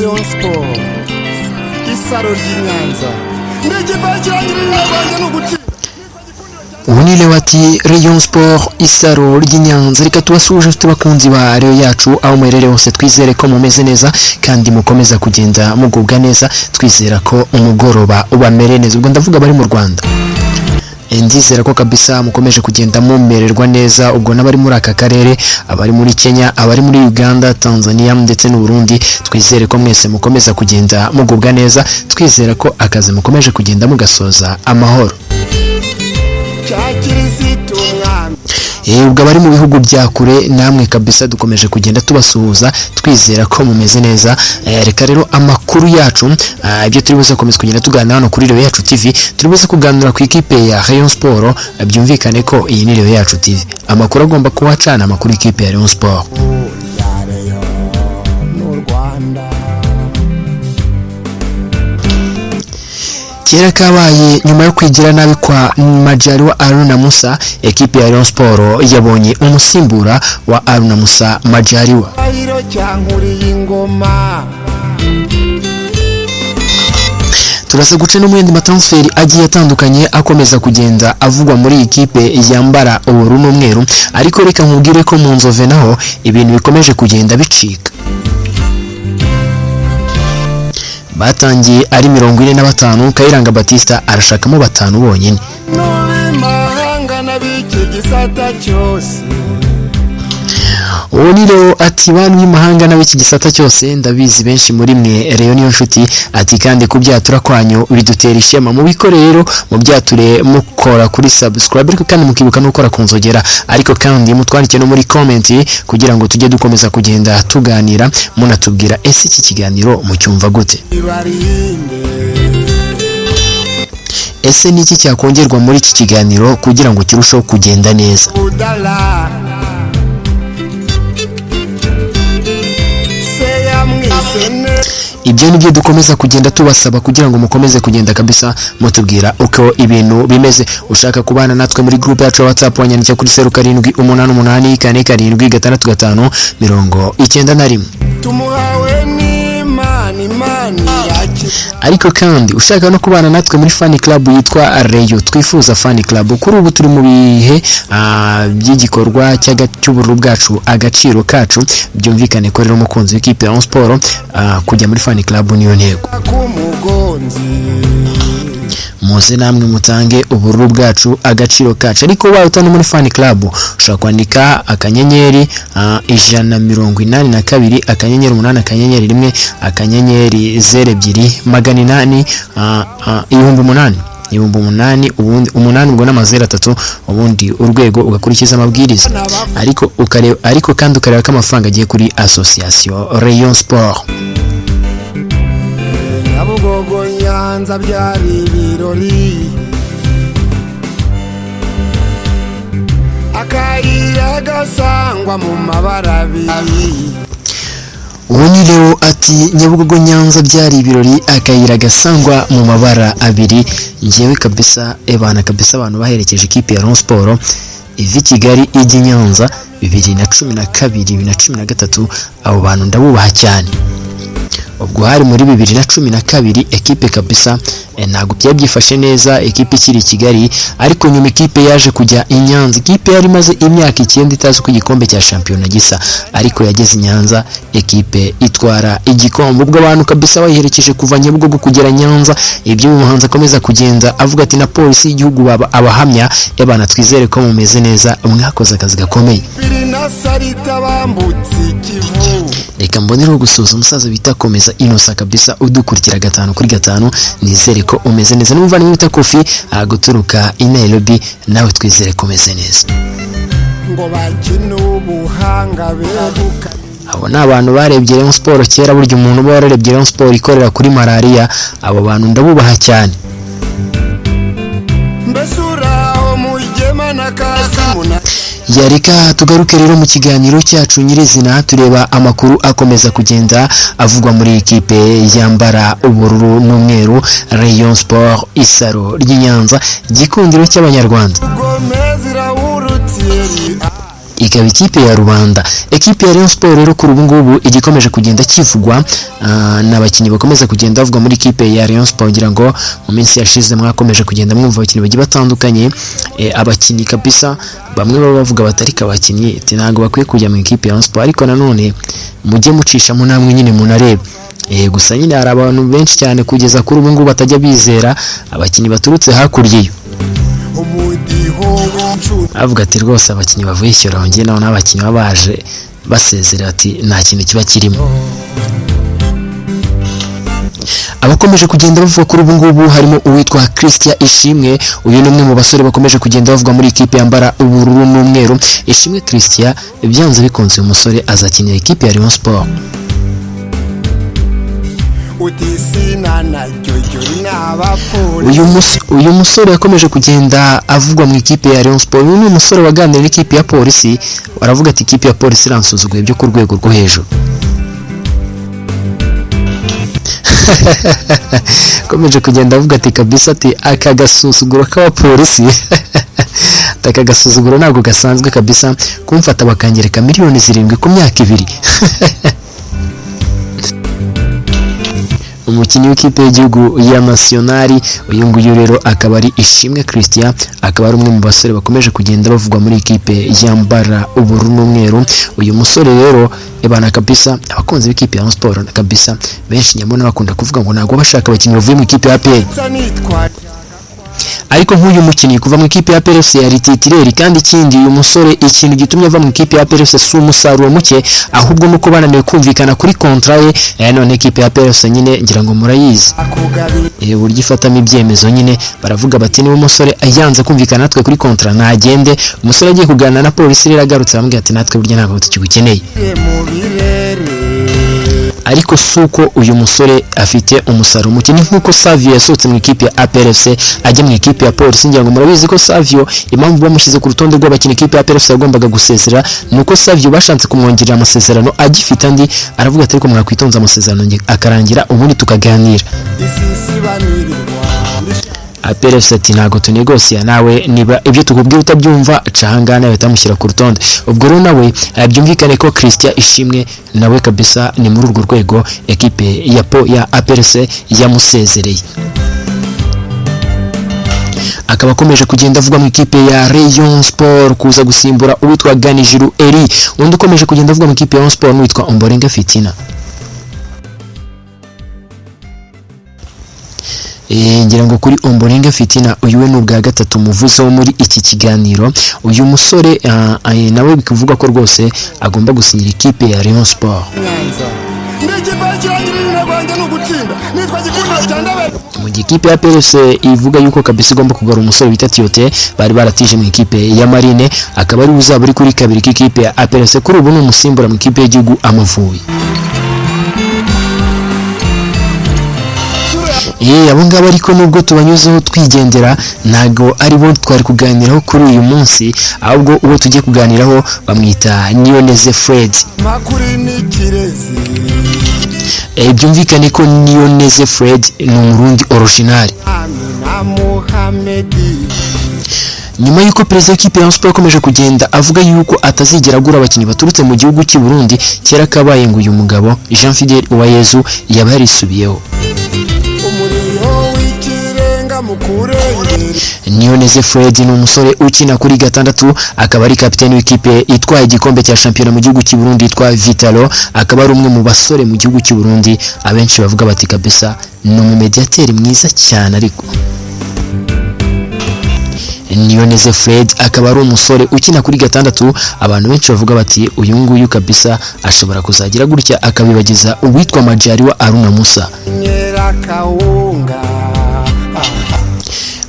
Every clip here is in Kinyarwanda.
Rayon Sport isaro ry'Inyanza ndegibagiranye n'abanye n'uguti Unile wati Rayon Sport isaro ry'Inyanza reka tubasuje tubakunzi ba Rayon yacu aho mwerere hose twizere ko mumeze neza kandi mukomeza kugenda mugubwa neza twizera ko umugoroba ubamere neza ubwo ndavuga bari mu Rwanda ndizera ko kabisa mukomeje kugenda mumererwa neza ubwo n'abari muri aka karere abari muri Kenya abari muri Uganda Tanzania ndetse n'u Burundi twizere ko mwese mukomeza kugenda mugubwa neza twizera ko akazi mukomeje kugenda mugasoza amahoro ubwo abari mu bihugu bya kure namwe kabisa dukomeje kugenda tubasuhuza twizera ko mumeze neza reka rero amakuru yacu ibyo turi buze komeza kugenda tuganira hano kuri Rayon yacu TV turi buze kuganira ku ikipe ya Rayon Sport byumvikane ko iyi ni Rayon yacu TV amakuru agomba kuwacana amakuru ikipe ya Rayon Sport kera kabaye nyuma yo kwigira nabi kwa Majaliwa Aruna Musa ekipe ya Rayon Sport yabonye umusimbura wa Aruna Musa Majaliwa turase guca no mwende matransferi agiye atandukanye akomeza kugenda avugwa muri ikipe yambara ubururu n'umweru ariko reka nkubwire ko mu Nzove naho ibintu bikomeje kugenda bicika batangiye ari 45 Kayiranga Batista arashakamo batanu bonyine Oniro ati bantu y'imahanga n'abiki gisata cyose ndabizi benshi muri mwe Rayon niyo nshuti ati kandi kubyatura kwanyu bidutera ishema mu bikorero mu byature mukora kuri subscribe ariko kandi mukibuka no gukora kunzogera ariko kandi mutwandike no muri comment kugira ngo tujye dukomeza kugenda tuganira munatubwira ese iki kiganiro mucyumva gute ese niki cyakongerwa muri iki kiganiro kugira ngo kirusheho kugenda neza ibyo nibyo dukomeza kugenda tubasaba kugira ngo mukomeze kugenda kabisa mutubwira uko ibintu bimeze ushaka kubana natwe muri group yacu ya WhatsApp wanyandikira kuri 0788445691 tumuhawe n'Imana ariko kandi ushaka no kubana natwe muri fan club yitwa Rayon twifuza fan club kuri ubu turi mu bihe by'igikorwa cy'ubururu bwacu agaciro kacu byumvikane ko rero umukunzi w'ikipe ya Rayon Sport kujya muri fan club niyo ntego muze namwe mutange ubururu bwacu agaciro kacu ariko wawe utane muri fan club ushaka kwandika akanyenyeri 182 akanyenyeri 8 akanyenyeri 1 akanyenyeri 02 800 ibihumbi 8 ubundi 8 ubwo n'amazero 3 ubundi urwego ugakurikiza amabwiriza ariko kandi ukareba ko amafaranga agiye kuri association Rayon Sport Nyabugogo Nyanza byari ibirori akayira gasangwa mu mabara abiri Unile ati Nyabugogo Nyanza byari ibirori akayira gasangwa mu mabara abiri njewe kabisa ebana kabisa abantu baherekeje ikipe ya Rayon Sport ivi Kigali ijya Nyanza 2012 2013 abo bantu ndabubaha cyane ubwo hari muri 2012 ekipe kabisa ntago byabyifashe neza ekipe ikiri Kigali ariko nyuma ekipe yaje kujya Inyanza ekipe yari maze imyaka 9 itazi ku gikombe cya championnat gisa ariko yageze Nyanza ekipe itwara igikombe ubwo abantu kabisa bayiherekeje kuva Nyabugogo kugera Nyanza ibyo umuhanzi akomeza kugenda avuga ati na polisi y'igihugu abahamya ebana twizere ko mumeze neza mwakoze akazi gakomeye reka mbonero gusoza umusaza bita komeza Inosa kabisa udukurikira 5 kuri 5 nizere ko umeze neza numva ni wita Kofi guturuka i Nairobi nawe twizere ko umeze neza ngo bakine ubuhanga beguka abo ni abantu barebye Rayon Sport kera buryo umuntu uba wararebye Rayon Sport ikorera kuri malaria abo bantu ndabubaha cyane mbesura umujema na kasimuna yareka tugaruke rero mu kiganiro cyacu nyirizina tureba amakuru akomeza kugenda avugwa muri ikipe yambara ubururu n'umweru Rayon Sport isaro ry'Inyanza gikundiro cy'abanyarwanda ikaba ikipe ya Rubanda. Ekipe ya Rayon Sport rero kuri ubu ngubu igikomeje kugenda kivugwa n'abakinnyi bakomeza kugenda bavuga muri ikipe ya Rayon Sport, kugira ngo mu minsi yashize mwakomeje kugenda mwumva abakinnyi bagiye batandukanye, abakinnyi kabisa bamwe baba bavuga batarika abakinnyi ntabwo bakwiye kujya mu ikipe ya Rayon Sport, ariko nanone mujye mucishamo namwe nyine munarebe. Gusa nyine hari abantu benshi cyane kugeza kuri ubu ngubu batajya bizera abakinnyi baturutse hakurya iyo, avuga ati rwose abakinnyi bavuye Shyorongi nabo n'abakinnyi baba baje basezera ati nta kintu kiba kirimo. Abakomeje kugenda bavuga kuri ubu ngubu harimo uwitwa Christian Ishimwe. Uyu ni umwe mu basore bakomeje kugenda bavuga muri ikipe yambara ubururu n'umweru. Ishimwe Christian byanze bikunze uyu musore azakinira ikipe ya Rayon Sport. Uyu musore yakomeje kugenda avugwa mu ikipe ya Rayon Sport. Uyu ni umusore waganiriye n'ikipe ya Polisi, baravuga ati ikipe ya Polisi iransuzuguye byo ku rwego rwo hejuru. Komeje kugenda avuga ati kabisa ati aka gasusuguro k'abapolisi aka gasuzuguro ntabwo gasanzwe kabisa, kumfata bakangereka miliyoni 7 ku myaka 2. Umukinnyi w'ikipe y'igihugu ya Nationali uyu nguyu rero akaba ari Ishimwe Christian, akaba ari umwe mu basore bakomeje kugenda bavugwa muri ikipe yambara ubururu n'umweru. Uyu musore rero ebana kabisa abakunzi b'ikipe ya Rayon Sport kabisa benshi nyamona bakunda kuvuga ngo ntabwo bashaka abakinnyi bavuye mu ikipe ya APR, ariko nk'uyu mukinnyi kuva mu ikipe ya PRS yari titireri. Kandi ikindi uyu musore ikintu gitumye ava mu ikipe ya PRS si umusaruro muke, ahubwo nuko bananiwe kumvikana kuri contrat ye. None ikipe ya PRS nyine ngira ngo murayizi buryo ifatamo ibyemezo, nyine baravuga bati niba umusore yanze kumvikana natwe kuri contrat ntagende. Umusore agiye kuganira na Polisi rero agarutse bamubwira ati natwe burya ntabwo tukigukeneye. Ariko suko uyu musore afite umusaruro muke, ni nkuko Savio yasohotse mu ikipe ya APRFC ajya mu ikipe ya Polisi. Ngira ngo murabizi ko Savio impamvu bamushyize ku rutonde rw'abakinnyi ikipe ya APRFC yagombaga gusezera nuko Savio bashatse kumwongerera amasezerano agifite andi, aravuga ati ariko mwakwitonza amasezerano akarangira ubundi tukaganira. APRFC ati ntago tunegosiya nawe, niba ibyo tukubwira utabyumva cahangana batamushyira ku rutonde. Ubwo rero nawe byumvikane ko Christian Ishimwe nawe kabisa ni muri urwo rwego ekipe ya APRFC yamusezereye. Akaba akomeje kugenda avuga mu ikipe ya Rayon Sport kuza gusimbura uwitwa Ganijiru Eri. Undi ukomeje kugenda avuga mu ikipe ya Rayon Sport n'uwitwa Ombolenga Fitina. Ngira ngo kuri Ombolenga Fitina uyu we n'ubwa gatatu muvuze wo muri iki kiganiro. Uyu musore nawe bikuvuga ko rwose agomba gusinyira ikipe ya Rayon Sport. Mu ikipe ya PRS ivuga yuko kabisa igomba kugara umusore bita Tiote bari baratije mu ikipe ya Marine, akaba ari uzaba uri kuri kabiri k'ikipe ya APRS. Kuri ubu ni umusimbura mu ikipe y'igihugu Amavubi. Abo ngabo ariko nubwo tubanyuzeho twigendera ntago ari bo twari kuganiraho kuri uyu munsi, ahubwo uwo tugiye kuganiraho bamwita Niyoneze Fred. Byumvikane ko Niyoneze Fred ni umurundi original. Nyuma y'uko perezida w'ikipe ya Rayon Sport akomeje kugenda avuga yuko atazigera agura abakinnyi baturutse mu gihugu cy'u Burundi, kera kabaye ngo uyu mugabo Jean Fidel Uwayezu yaba yarisubiyeho. Niyoneze Fred ni umusore ukina kuri gatandatu, akaba ari kapiteni w'ikipe itwaye igikombe cya shampiyona mu gihugu cy'u Burundi yitwa Vitalo. Akaba ari umwe mu basore mu gihugu cy'u Burundi abenshi bavuga bati kabisa ni umumediateri mwiza cyane. Ariko Niyoneze Fred akaba ari umusore ukina kuri gatandatu, abantu benshi bavuga bati uyu nguyu kabisa ashobora kuzagira gutya akabibagiza uwitwa Majaliwa Aruna Musa.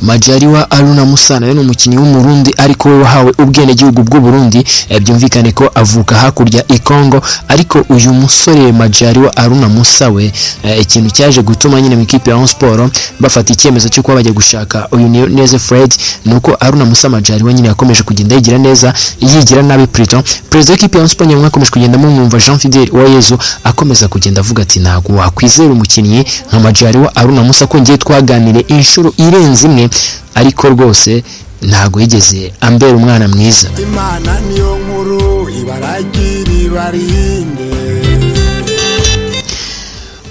Majaliwa Aruna Musa nawe ni umukinnyi w'umurundi ariko we wahawe ubwenegihugu bw'u Burundi. Byumvikane ko avuka hakurya i Kongo, ariko uyu musore Majaliwa Aruna Musa we ikintu cyaje gutuma nyine mu ikipe ya Rayon Sport bafata icyemezo cyo kuba bajya gushaka uyu Niyoneze Fred nuko Aruna Musa Majaliwa nyine yakomeje kugenda yigira neza yigira nabi President w'ikipe ya Rayon Sport nyamwe akomeje kugenda mwumva Jean Fidel Uwayezu akomeza kugenda avuga ati ntago wakwizera umukinnyi nka Majaliwa Aruna Musa ko ngiye twaganire inshuro irenze imwe, ariko rwose ntago yigeze ambera umwana mwiza. Imana niyo nkuru. bagiri barinde.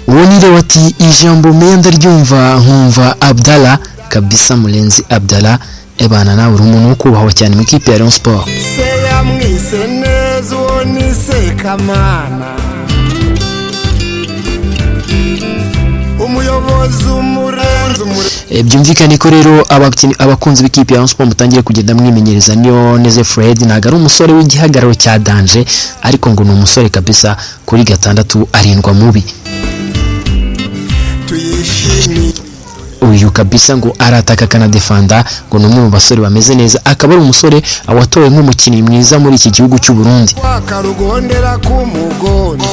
uwo ni Lewati ijambo meya ndaryumva nkumva Abdallah kabisa Murenzi Abdallah ebana nawe uri umuntu wo kubahwa cyane mu ikipe ya Rayon Sport. Se yamwise neza uwo ni Sekamana, umuyobozi umurenzi byumvikane ko rero abakunzi b'ikipe ya Rayon Sport mutangiye kugenda mwimenyereza Niyoneze Fred. Ntago ari umusore w'igihagararo cya danje, ariko ngo ni umusore kabisa kuri 6 arindwa mubi. tuyishimiye. Uyu kabisa ngo arataka kana defanda, ngo ni umwe mu basore bameze neza, akaba ari umusore watowe nk'umukinnyi mwiza muri iki gihugu cy'u Burundi, Wakarugondera ku mugondi.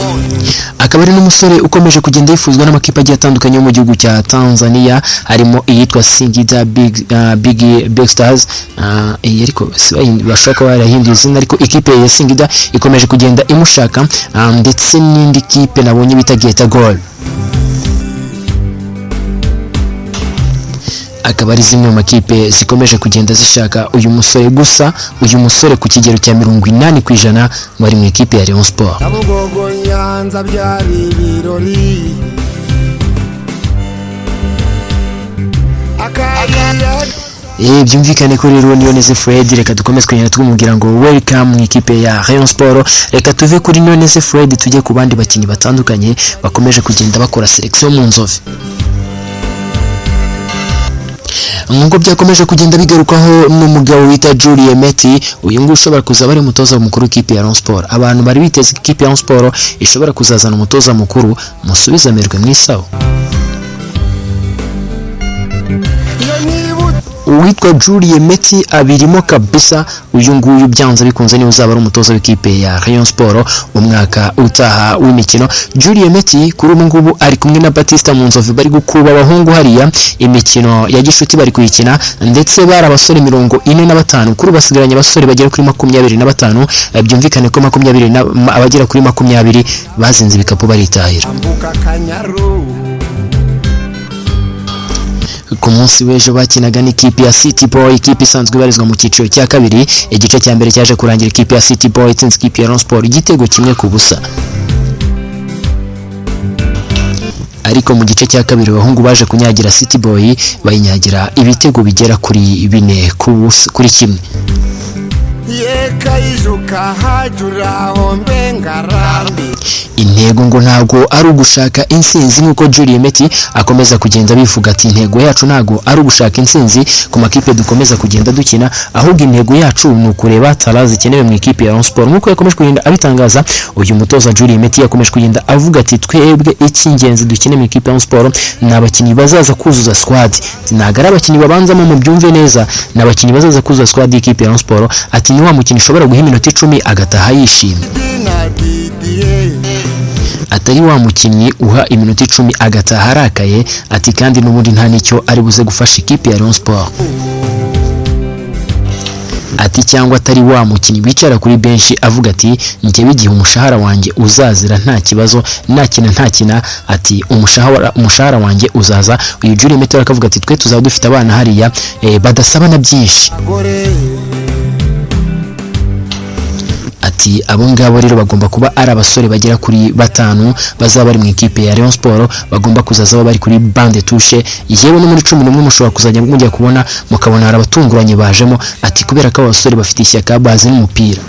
akaba ari n'umusore ukomeje kugenda yifuzwa n'amakipe agiye atandukanye yo mu gihugu cya Tanzania, harimo iyitwa Singida Big Stars, ariko bashobora kuba barahinduye izina, ariko ikipe ya Singida ikomeje kugenda imushaka, ndetse n'indi kipe nabonye bita Geta Goal, akaba ari zimwe mu makipe zikomeje kugenda zishaka uyu musore. Gusa uyu musore ku kigero cya 80% bari mu ikipe ya Rayon Sport. Nabugogo Nyanza byari ibirori. Byumvikane ko rero Niyoneze Fred, reka dukomeze kugenda twumubwira ngo welcome mu ikipe ya Rayon Sport. Reka tuve kuri Niyoneze Fred tujye ku bandi bakinnyi batandukanye bakomeje kugenda bakora selection mu Nzove. Nkuko byakomeje kugenda bigarukaho n'umugabo wita Julie Meti, uyu nguyu ushobora kuzaba ari umutoza mukuru w'ikipe ya Rayon Sport. Abantu bari biteze ikipe ya Rayon Sport ishobora kuzazana umutoza mukuru, musubiza amerwe mwisaho. Uwitwa Julie Meti abirimo kabisa, uyu nguyu byanze bikunze niwe uzaba ari umutoza w'ikipe ya Rayon Sport umwaka utaha w'imikino. Julie Meti kuri ubu ngubu ari kumwe na Batista mu Nzove, bari gukuba abahungu hariya imikino ya gishuti bari kuyikina, ndetse bari abasore 45 kuri basigaranye abasore bagera kuri 25. Byumvikane ko 20 abagera kuri 20 bazinze ibikapu baritahira. Ku munsi w'ejo bakinaga n'ikipe ya City Boy, ikipe isanzwe ibarizwa mu cyiciro cya kabiri. Igice cya mbere cyaje kurangira ikipe ya City Boy itsinze ikipe ya Rayon Sport igitego 1-0, ariko mu gice cya kabiri abahungu baje kunyagira City Boy, bayinyagira ibitego bigera kuri 4-1. Yeka ijuka hajuraho mbengarambi. Intego ngo ntago ari ugushaka insinzi nkuko Julie Meti akomeza kugenda bivuga ati intego yacu ntago ari ugushaka insinzi ku makipe dukomeza kugenda dukina, ahubwo intego yacu ni ukureba talazi ikenewe mu ikipe ya Rayon Sport. Nkuko yakomeje kugenda abitangaza, uyu mutoza Julie Meti yakomeje kugenda avuga ati twebwe icy'ingenzi dukine mu ikipe ya Rayon Sport ni abakinnyi bazaza kuzuza squad, ntago ari abakinnyi babanzamo mu byumve neza, ni abakinnyi bazaza kuzuza squad y'ikipe ya Rayon Sport. Ati ni wa mukinnyi ushobora guha iminota 10 agataha yishimye, atari wa mukinnyi uha iminota 10 agataha arakaye. Ati kandi n'ubundi nta nicyo ari buze gufasha ikipe ya Rayon Sport. Ati cyangwa atari wa mukinnyi bicara kuri benshi avuga ati njye bigihe umushahara wanjye uzazira nta kibazo, ntakina. Ati umushahara wanjye uzaza. Uyu Julie Meti akavuga ati twe tuzaba dufite abana hariya badasaba na byinshi. Ati abo ngabo rero bagomba kuba ari abasore bagera kuri 5 bazaba bari mu ikipe ya Rayon Sport, bagomba kuzaza bari kuri bande touche, yewe no muri 11 mushobora kuzajya mujya kubona mukabona hari abatunguranye bajemo. Ati kubera ko abasore bafite ishyaka bazi n'umupira.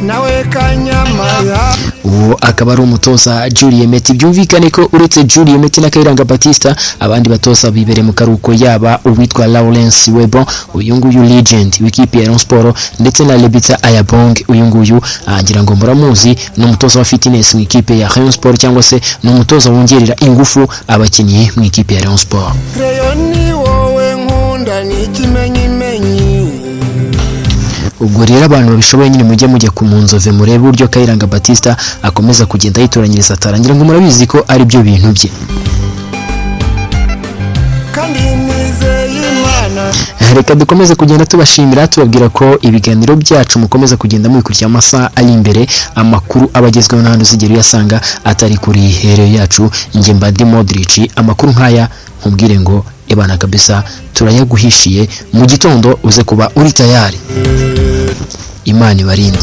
Nawe Kanyamaya uwo akaba ari umutoza Julie Meti. Byumvikane ko uretse Julie Meti na Kayiranga Batista, abandi batoza bibere mu karuko, yaba uwitwa Lawrence Webo, uyu nguyu legend w'ikipe ya Rayon Sport, ndetse na Lebita Ayabong, uyu nguyu agira ngo muramuzi n'umutoza wa fitness mu ikipe ya Rayon Sport, cyangwa se n'umutoza wongerera ingufu abakinnyi mu ikipe ya Rayon Sport. Kreyoni wowe nkunda n'ikimenyimenyi. Ubwo rero abantu babishoboye nyine mujya ku Munzove murebe uburyo Kayiranga Batista akomeza kugenda yitoranyiriza atarangira ngo murabizi ko ari byo bintu bye. Kandi nizeye Imana. Reka dukomeze kugenda tubashimira, tubabwira ko ibiganiro byacu mukomeza kugenda mubikurikira amasaha ari imbere, amakuru abagezweho n'ahandi uzigera uyasanga atari kuri here yacu. Njye Mbadi Modric, amakuru nkaya nkubwire ngo ebana kabisa turayaguhishiye mu gitondo uze kuba uri tayari. Imana ibarinde.